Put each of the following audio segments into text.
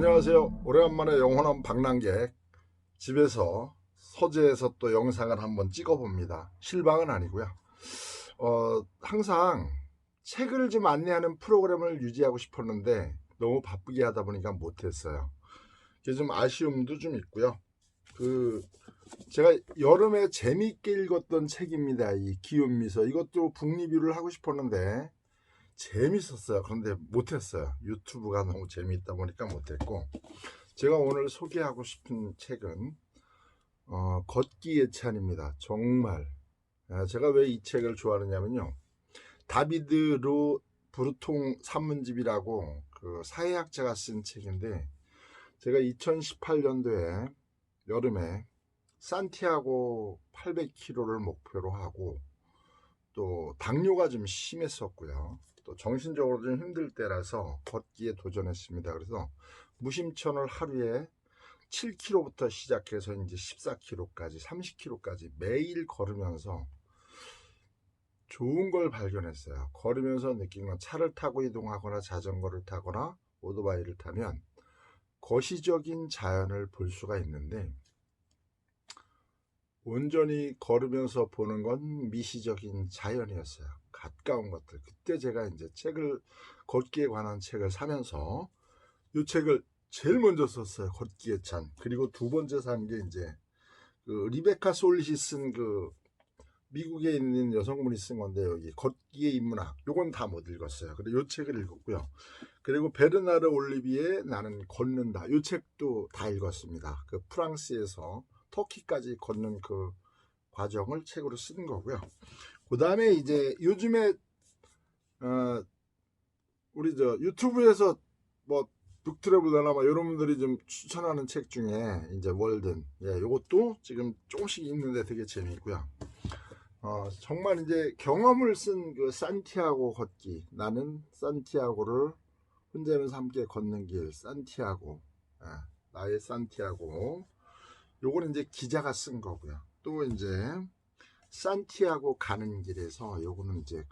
안녕하세요. 오래간만에 영혼한 방랑객. 집에서 서재에서 또 영상을 한번 찍어봅니다. 실방은 아니고요. 항상 책을 좀 안내하는 프로그램을 유지하고 싶었는데 너무 바쁘게 하다 보니까 못했어요. 이게 좀 아쉬움도 좀 있고요. 제가 여름에 재미있게 읽었던 책입니다. 이 기욤미서. 이것도 북리뷰를 하고 싶었는데 재밌었어요. 그런데 못했어요. 유튜브가 너무 재미있다 보니까 못했고, 제가 오늘 소개하고 싶은 책은 걷기의 찬입니다. 정말 제가 왜 이 책을 좋아하느냐면요, 다비드 로 브루통 산문집이라고 그 사회학자가 쓴 책인데, 제가 2018년도에 여름에 산티아고 800km를 목표로 하고, 또 당뇨가 좀 심했었고요, 또 정신적으로 좀 힘들 때라서 걷기에 도전했습니다. 그래서 무심천을 하루에 7km부터 시작해서 이제 14km까지, 30km까지 매일 걸으면서 좋은 걸 발견했어요. 걸으면서 느낀 건, 차를 타고 이동하거나 자전거를 타거나 오토바이를 타면 거시적인 자연을 볼 수가 있는데, 온전히 걸으면서 보는 건 미시적인 자연이었어요. 가까운 것들. 그때 제가 이제 걷기에 관한 책을 사면서 이 책을 제일 먼저 썼어요. 걷기의 찬. 그리고 두 번째 산 게 이제 리베카 솔릿이 쓴 미국에 있는 여성분이 쓴 건데, 여기 걷기의 인문학. 요건 다 못 읽었어요. 근데 요 책을 읽었고요. 그리고 베르나르 올리비에 나는 걷는다. 요 책도 다 읽었습니다. 프랑스에서 터키까지 걷는 그 과정을 책으로 쓴 거고요. 그 다음에 이제 요즘에 우리 유튜브에서 뭐 북트래블러나 뭐 여러분들이 좀 추천하는 책 중에 이제 월든, 요것도 지금 조금씩 읽는데 되게 재미있고요. 정말 이제 경험을 쓴 산티아고 걷기, 나는 산티아고를 혼자면서 함께 걷는 길, 산티아고, 나의 산티아고. 요거는 이제 기자가 쓴 거고요. 또 이제 산티아고 가는 길에서, 요거는 이제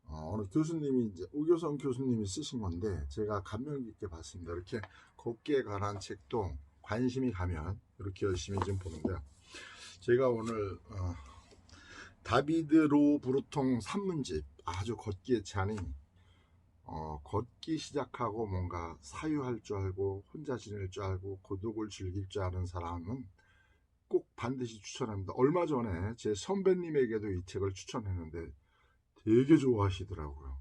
어느 교수님이, 이제 오교성 교수님이 쓰신 건데 제가 감명 깊게 봤습니다. 이렇게 걷기에 관한 책도 관심이 가면 이렇게 열심히 좀 보는데요. 제가 오늘 다비드 로 브루통 산문집, 아주 걷기에 찬이, 걷기 시작하고 뭔가 사유할 줄 알고 혼자 지낼 줄 알고 고독을 즐길 줄 아는 사람은 꼭 반드시 추천합니다. 얼마 전에 제 선배님에게도 이 책을 추천했는데 되게 좋아하시더라고요.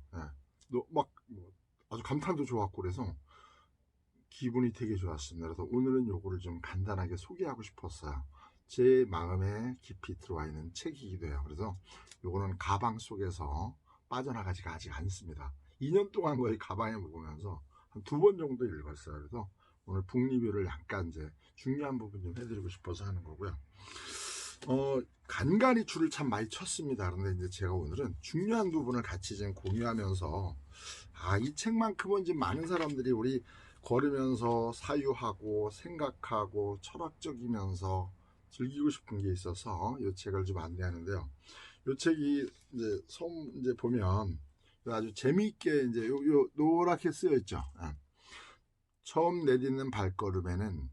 아주 감탄도 좋았고, 그래서 기분이 되게 좋았습니다. 그래서 오늘은 요거를 좀 간단하게 소개하고 싶었어요. 제 마음에 깊이 들어와 있는 책이기도 해요. 그래서 요거는 가방 속에서 빠져나가지가 아직 않습니다. 2년 동안 거의 가방에 묵으면서 한 2번 정도 읽었어요. 그래서 오늘 북리뷰를 약간 이제 중요한 부분 좀 해드리고 싶어서 하는 거고요. 간간히 줄을 참 많이 쳤습니다. 그런데 이제 제가 오늘은 중요한 부분을 같이 좀 공유하면서, 이 책만큼은 이제 많은 사람들이 우리 걸으면서 사유하고 생각하고 철학적이면서 즐기고 싶은 게 있어서 이 책을 좀 안내하는데요. 이 책이 이제 보면 아주 재미있게 이제 요 노랗게 쓰여 있죠. 처음 내딛는 발걸음에는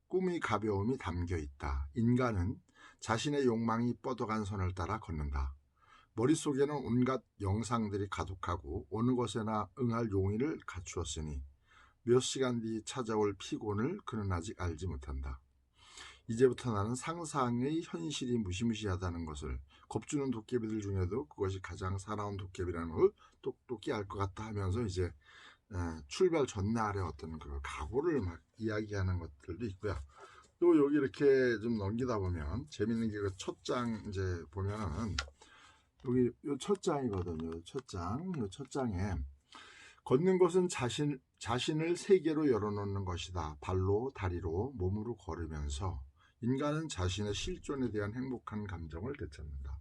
꿈의 가벼움이 담겨 있다. 인간은 자신의 욕망이 뻗어간 선을 따라 걷는다. 머릿속에는 온갖 영상들이 가득하고 어느 것에나 응할 용의를 갖추었으니 몇 시간 뒤 찾아올 피곤을 그는 아직 알지 못한다. 이제부터 나는 상상의 현실이 무시무시하다는 것을, 겁주는 도깨비들 중에도 그것이 가장 사나운 도깨비라는 걸 똑똑히 알 것 같다 하면서 이제 출발 전날의 어떤 각오를 막 이야기하는 것들도 있고요. 또 여기 이렇게 좀 넘기다 보면 재밌는 게, 첫 장 이제 보면은 여기 요 첫 장이거든요. 첫 장에 걷는 것은 자신을 세계로 열어놓는 것이다. 발로, 다리로, 몸으로 걸으면서 인간은 자신의 실존에 대한 행복한 감정을 되찾는다.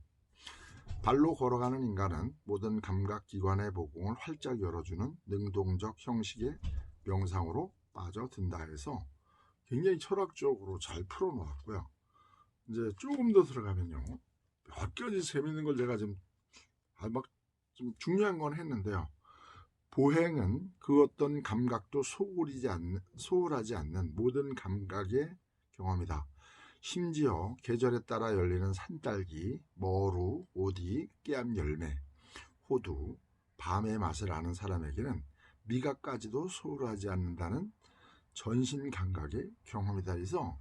발로 걸어가는 인간은 모든 감각기관의 모공을 활짝 열어주는 능동적 형식의 명상으로 빠져든다 해서 굉장히 철학적으로 잘 풀어놓았고요. 이제 조금 더 들어가면요, 몇 가지 재밌는 걸 제가 좀 중요한 건 했는데요. 보행은 그 어떤 감각도 소홀하지 않는 모든 감각의 경험이다. 심지어 계절에 따라 열리는 산딸기, 머루, 오디, 깨암 열매, 호두, 밤의 맛을 아는 사람에게는 미각까지도 소홀하지 않는다는 전신 감각의 경험이다. 그래서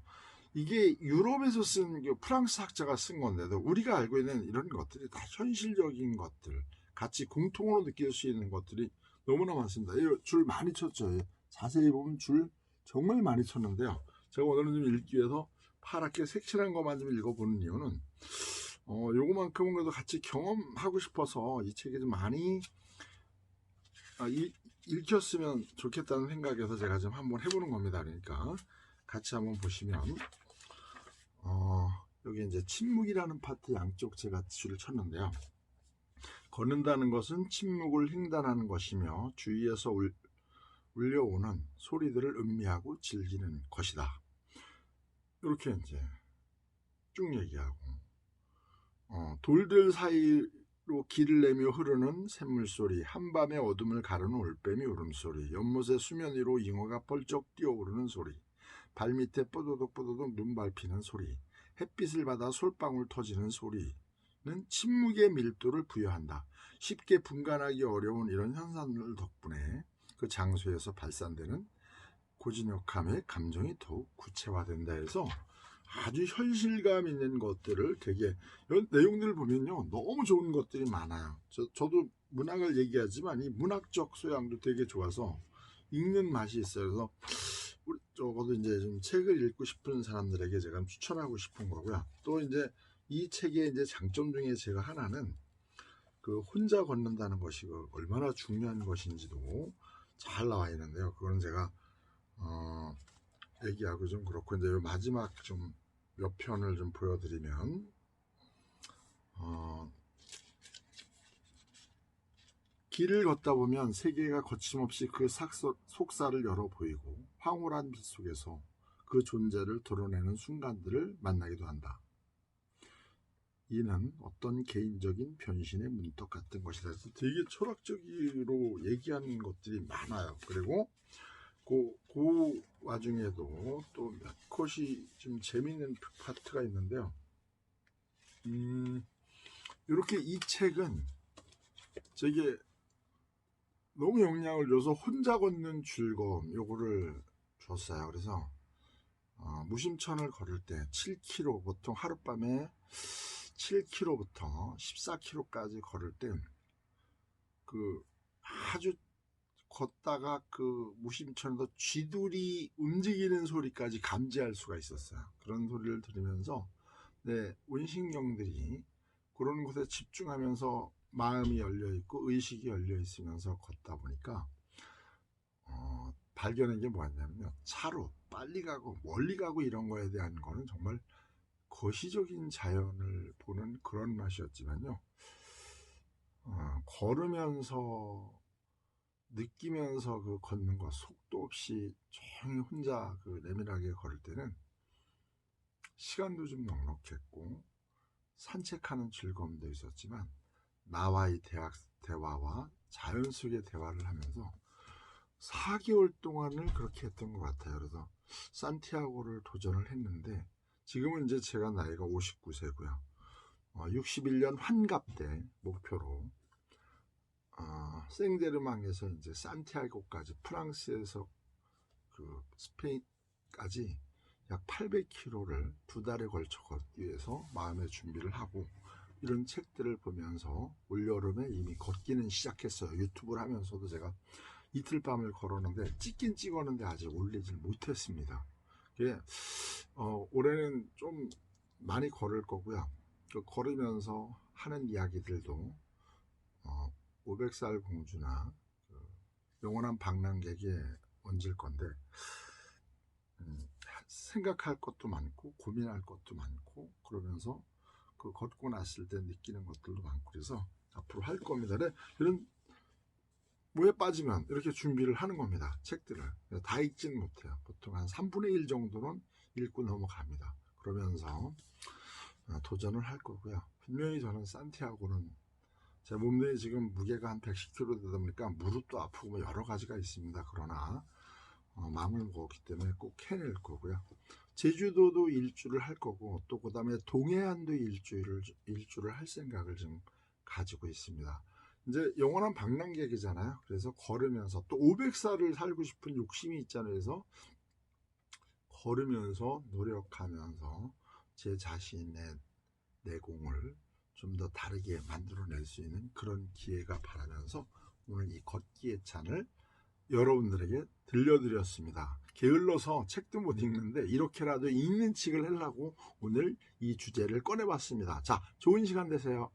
이게 유럽에서 쓴 프랑스 학자가 쓴 건데도 우리가 알고 있는 이런 것들이 다 현실적인 것들, 같이 공통으로 느낄 수 있는 것들이 너무나 많습니다. 줄 많이 쳤죠. 자세히 보면 줄 정말 많이 쳤는데요. 제가 오늘은 좀 읽기 위해서 파랗게 색칠한 것만 좀 읽어보는 이유는 요거만큼은 그래도 같이 경험하고 싶어서 이 책이 좀 많이 읽혔으면 좋겠다는 생각에서 제가 좀 한번 해보는 겁니다. 그러니까 같이 한번 보시면 여기 이제 침묵이라는 파트 양쪽 제가 줄을 쳤는데요. 걷는다는 것은 침묵을 횡단하는 것이며 주위에서 울려오는 소리들을 음미하고 즐기는 것이다. 이렇게 이제 쭉 얘기하고 돌들 사이로 길을 내며 흐르는 샘물소리, 한밤의 어둠을 가르는 올빼미 울음소리, 연못의 수면 위로 잉어가 펄쩍 뛰어오르는 소리, 발밑에 뽀도독 눈 밟히는 소리, 햇빛을 받아 솔방울 터지는 소리는 침묵의 밀도를 부여한다. 쉽게 분간하기 어려운 이런 현상들 덕분에 그 장소에서 발산되는 고진역함의 감정이 더욱 구체화된다 해서 아주 현실감 있는 것들을 되게 이런 내용들을 보면요 너무 좋은 것들이 많아요. 저도 문학을 얘기하지만 이 문학적 소양도 되게 좋아서 읽는 맛이 있어요. 그래서 적어도 이제 좀 책을 읽고 싶은 사람들에게 제가 추천하고 싶은 거고요. 또 이제 이 책의 이제 장점 중에 제가 하나는 그 혼자 걷는다는 것이 얼마나 중요한 것인지도 잘 나와 있는데요. 그거는 제가 얘기하고 좀 그렇고 이제 마지막 좀 몇 편을 좀 보여드리면 길을 걷다 보면 세계가 거침없이 그 속살을 열어 보이고 황홀한 빛 속에서 그 존재를 드러내는 순간들을 만나기도 한다. 이는 어떤 개인적인 변신의 문턱 같은 것이다. 그래서 되게 철학적으로 얘기하는 것들이 많아요. 그리고 그 와중에도 또 몇 컷이 좀 재미있는 파트가 있는데요. 이렇게 이 책은 저게 너무 영향을 줘서 혼자 걷는 즐거움 요거를 줬어요. 그래서 무심천을 걸을 때 7km 보통 하룻밤에 7km부터 14km까지 걸을 때 그 아주 걷다가 그 무심천에서 쥐들이 움직이는 소리까지 감지할 수가 있었어요. 그런 소리를 들으면서 내 운신경들이 그런 곳에 집중하면서 마음이 열려있고 의식이 열려있으면서 걷다 보니까 발견한 게 뭐였냐면요. 차로 빨리 가고 멀리 가고 이런 거에 대한 거는 정말 거시적인 자연을 보는 그런 맛이었지만요. 걸으면서 느끼면서 그 걷는 것 속도 없이 조용히 혼자 그 내밀하게 걸을 때는 시간도 좀 넉넉했고 산책하는 즐거움도 있었지만 나와의 대화와 자연 속의 대화를 하면서 4개월 동안을 그렇게 했던 것 같아요. 그래서 산티아고를 도전을 했는데 지금은 이제 제가 나이가 59세고요. 61년 환갑 때 목표로 생제르맹에서 이제 산티아고까지 프랑스에서 그 스페인까지 약 800km를 2달에 걸쳐 걷기 위해서 마음의 준비를 하고 이런 책들을 보면서 올여름에 이미 걷기는 시작했어요. 유튜브를 하면서도 제가 이틀 밤을 걸었는데 찍긴 찍었는데 아직 올리질 못했습니다. 올해는 좀 많이 걸을 거고요. 걸으면서 하는 이야기들도 500살 공주나 영원한 방랑객에 얹을 건데 생각할 것도 많고 고민할 것도 많고 그러면서 그 걷고 났을 때 느끼는 것들도 많고 그래서 앞으로 할 겁니다. 이런 뭐에 빠지면 이렇게 준비를 하는 겁니다. 책들을 다 읽지는 못해요. 보통 한 3분의 1 정도는 읽고 넘어갑니다. 그러면서 도전을 할 거고요. 분명히 저는 산티아고는 제 몸무게 지금 무게가 한 110kg 되다 보니까 무릎도 아프고 뭐 여러 가지가 있습니다. 그러나 마음을 먹었기 때문에 꼭 해낼 거고요. 제주도도 일주를 할 거고 또 그 다음에 동해안도 일주를 할 생각을 좀 가지고 있습니다. 이제 영원한 방랑객이잖아요. 그래서 걸으면서 또 500살을 살고 싶은 욕심이 있잖아요. 그래서 걸으면서 노력하면서 제 자신의 내공을 좀 더 다르게 만들어낼 수 있는 그런 기회가 바라면서 오늘 이 걷기의 찬을 여러분들에게 들려드렸습니다. 게을러서 책도 못 읽는데 이렇게라도 읽는 칙을 하려고 오늘 이 주제를 꺼내봤습니다. 자, 좋은 시간 되세요.